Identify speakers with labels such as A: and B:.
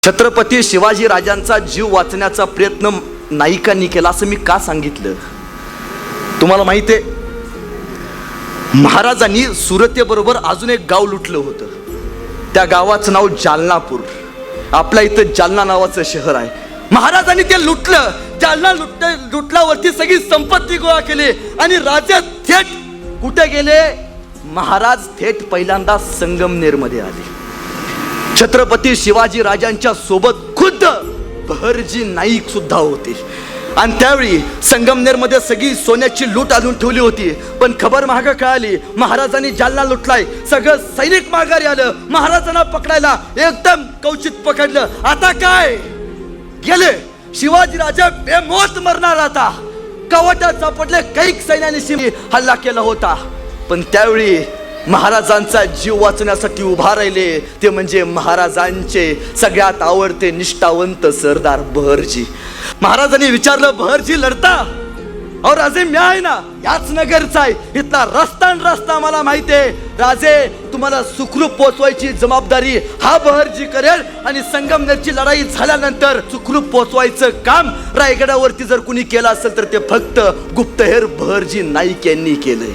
A: छत्रपती शिवाजी राजांचा जीव वाचण्याचा प्रयत्न नायिकांनी केला असं मी का सांगितलं? तुम्हाला माहिती आहे, महाराजांनी सुरतेबरोबर अजून एक गाव लुटलं होतं. त्या गावाचं नाव जालनापूर. आपल्या इथं जालना नावाचं शहर आहे. महाराजांनी ते लुटलं. जालना लुटल्यावरती सगळी संपत्ती गोळा केली आणि राजा थेट कुठे गेले? महाराज थेट पहिल्यांदा संगमनेर मध्ये आले. छत्रपती शिवाजी राजांच्या सोबत खुद्द बहरजी नाईक सुद्धा होते. आणि त्यावेळी संगमनेर मध्ये सगळी सोन्याची लूट आणून ठेवली होती. पण खबर मागं कळाली, महाराजांनी जालना लुटलाय. सगळं सैनिक माघारी आलं. महाराजांना पकडायला एकदम कवचित पकडलं. आता काय गेले? शिवाजी राजा बेमौत मरणार. आता कवटात सापडले. कैक सैन्याने हल्ला केला होता. पण त्यावेळी महाराजांचा जीव वाचण्यासाठी उभा राहिले ते म्हणजे महाराजांचे सगळ्यात आवडते निष्ठावंत सरदार बहरजी. महाराजांनी विचारलं, बहरजी लढता? और राजे मी आहे ना, याच नगरचा आहे. इथला रस्ता मला माहिती आहे. राजे तुम्हाला सुखरूप पोचवायची जबाबदारी हा बहरजी करेल. आणि संगमनेरची लढाई झाल्यानंतर सुखरूप पोचवायचं काम रायगडावरती जर कुणी केलं असेल तर ते फक्त गुप्तहेर बहरजी नाईक यांनी केलंय.